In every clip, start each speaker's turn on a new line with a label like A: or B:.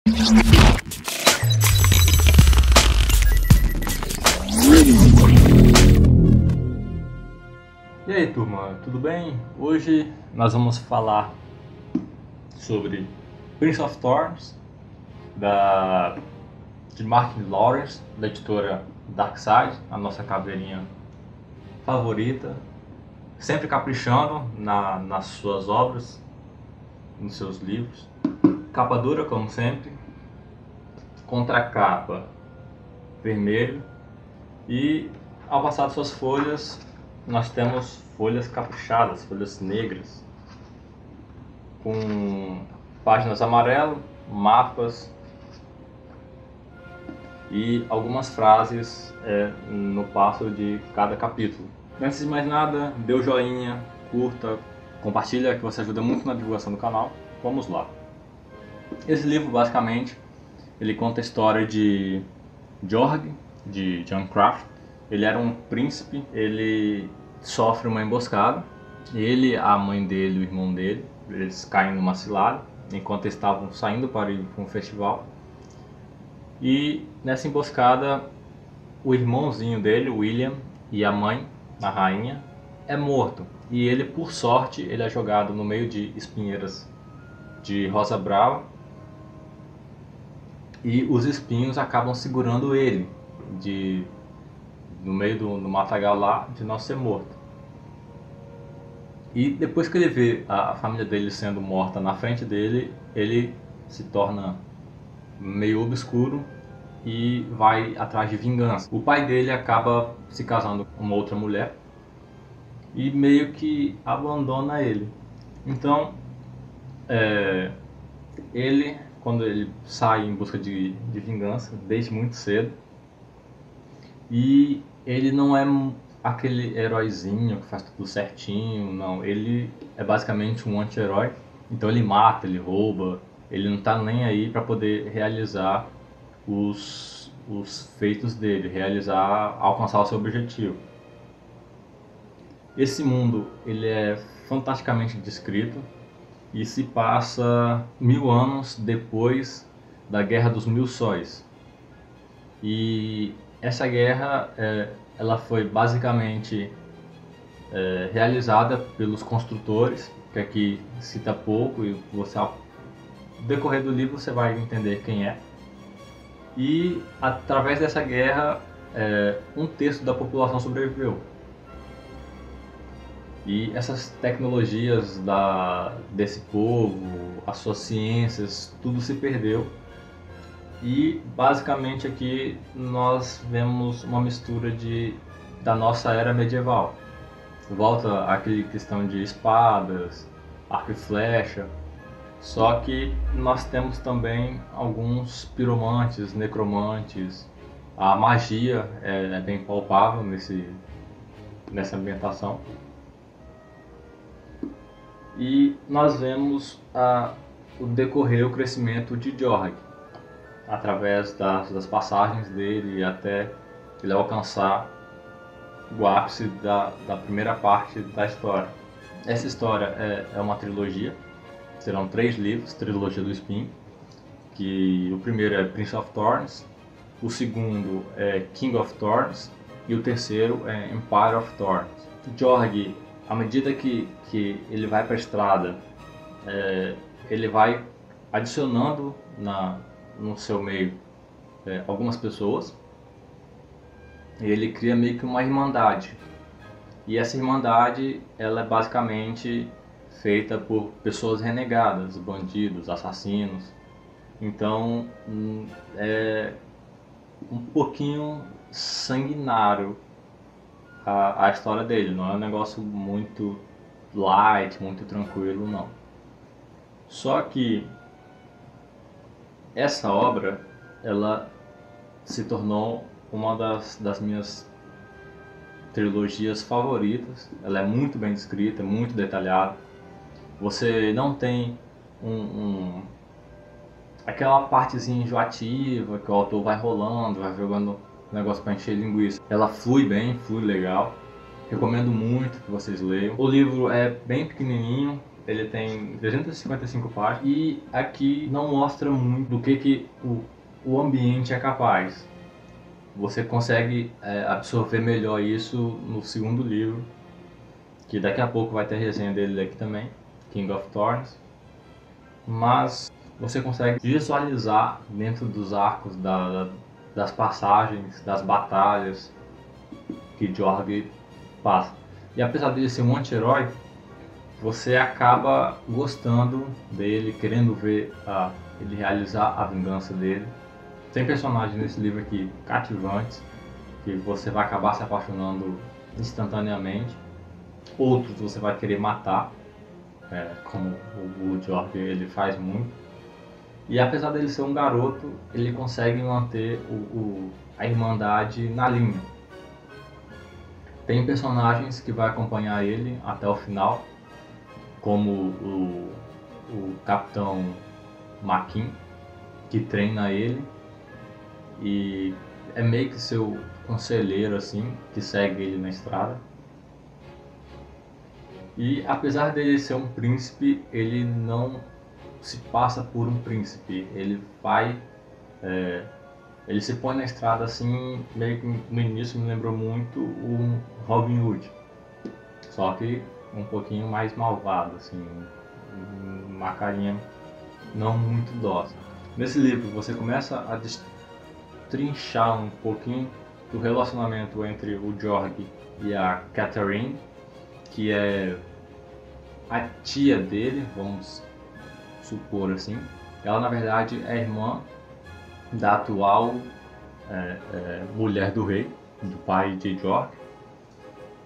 A: E aí, turma, tudo bem? Hoje nós vamos falar sobre Prince of Thorns, de Martin Lawrence, da editora Darkside, a nossa caveirinha favorita, sempre caprichando nas suas obras, nos seus livros. Capa dura, como sempre, contracapa vermelho, e ao passar suas folhas nós temos folhas caprichadas, folhas negras, com páginas amarelas, mapas e algumas frases no passo de cada capítulo. Antes de mais nada, dê o joinha, curta, compartilha, que você ajuda muito na divulgação do canal. Vamos lá. Esse livro, basicamente, ele conta a história de Jorg, de John Craft. Ele era um príncipe, ele sofre uma emboscada. Ele, a mãe dele e o irmão dele, eles caem numa cilada enquanto estavam saindo para ir para um festival. E nessa emboscada, o irmãozinho dele, William, e a mãe, a rainha, é morto. E ele, por sorte, ele é jogado no meio de espinheiras de rosa brava. E os espinhos acabam segurando ele no meio do matagal lá, de não ser morto. E depois que ele vê a família dele sendo morta na frente dele, ele se torna meio obscuro e vai atrás de vingança. O pai dele acaba se casando com uma outra mulher e meio que abandona ele. Então, quando ele sai em busca de vingança, desde muito cedo, e ele não é aquele heróizinho que faz tudo certinho, não. Ele é basicamente um anti-herói. Então ele mata, ele rouba, ele não tá nem aí para poder realizar os feitos dele, alcançar o seu objetivo. Esse mundo, ele é fantasticamente descrito e se passa 1000 anos depois da Guerra dos Mil Sóis. E essa guerra, ela foi basicamente realizada pelos construtores, que aqui cita pouco, e você, ao decorrer do livro, você vai entender quem é. E através dessa guerra, 1/3 da população sobreviveu. E essas tecnologias desse povo, as suas ciências, tudo se perdeu. E basicamente aqui nós vemos uma mistura da nossa era medieval. Volta aquele questão de espadas, arco e flecha, só que nós temos também alguns piromantes, necromantes. A magia é bem palpável nessa ambientação. E nós vemos o decorrer, o crescimento de Jorg, através das passagens dele até ele alcançar o ápice da primeira parte da história. Essa história é uma trilogia, serão 3 livros, trilogia do Espinho, que o primeiro é Prince of Thorns, o segundo é King of Thorns e o terceiro é Empire of Thorns. Jorg, à medida que ele vai para a estrada, ele vai adicionando no seu meio algumas pessoas, e ele cria meio que uma irmandade. E essa irmandade, ela é basicamente feita por pessoas renegadas, bandidos, assassinos. Então é um pouquinho sanguinário a história dele, não é um negócio muito light, muito tranquilo, não. Só que essa obra, ela se tornou uma das minhas trilogias favoritas. Ela é muito bem descrita, muito detalhada. Você não tem aquela partezinha enjoativa que o autor vai rolando, vai jogando negócio para encher linguiça. Ela flui bem, flui legal. Recomendo muito que vocês leiam. O livro é bem pequenininho, Ele tem 355 páginas e aqui não mostra muito do que o ambiente é capaz. Você consegue absorver melhor isso no segundo livro, que daqui a pouco vai ter resenha dele aqui também, King of Thorns. Mas você consegue visualizar dentro dos arcos das passagens, das batalhas que Jorg passa. E apesar dele ser um anti-herói, você acaba gostando dele, querendo ver ele realizar a vingança dele. Tem personagens nesse livro aqui cativantes, que você vai acabar se apaixonando instantaneamente. Outros você vai querer matar, como o Jorg ele faz muito. E apesar dele ser um garoto, ele consegue manter a irmandade na linha. Tem personagens que vai acompanhar ele até o final, como o Capitão Maquin, que treina ele e é meio que seu conselheiro assim, que segue ele na estrada. E apesar dele ser um príncipe, ele não se passa por um príncipe. Ele vai, ele se põe na estrada assim, meio que no início me lembrou muito o Robin Hood, só que um pouquinho mais malvado, assim, uma carinha não muito dócil. Nesse livro você começa a destrinchar um pouquinho do relacionamento entre o Jorg e a Catherine, que é a tia dele, vamos supor assim. Ela na verdade é irmã da atual mulher do rei, do pai de Jorg,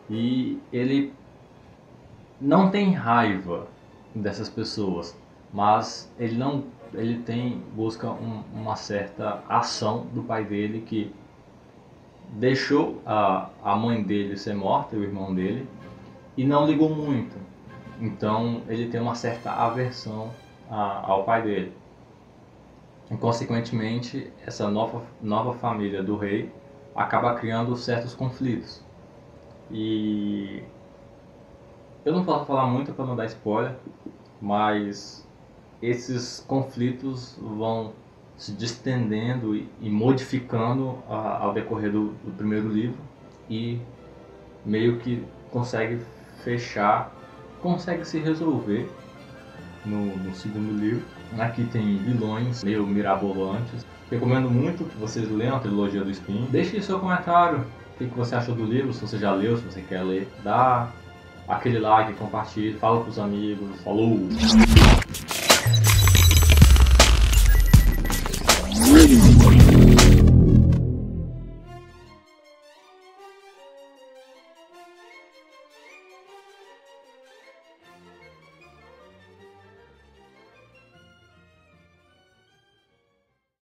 A: e ele não tem raiva dessas pessoas, mas ele busca uma certa ação do pai dele, que deixou a mãe dele ser morta, o irmão dele, e não ligou muito. Então ele tem uma certa aversão ao pai dele. E, consequentemente, essa nova família do rei acaba criando certos conflitos. E eu não posso falar muito para não dar spoiler, mas esses conflitos vão se distendendo e modificando ao decorrer do primeiro livro, e meio que consegue se resolver no segundo livro. Aqui tem vilões meio mirabolantes. Recomendo muito que vocês leiam a trilogia do Espinho. Deixe aí seu comentário, o que você achou do livro, se você já leu, se você quer ler. Dá aquele like, compartilhe, fala pros amigos. Falou!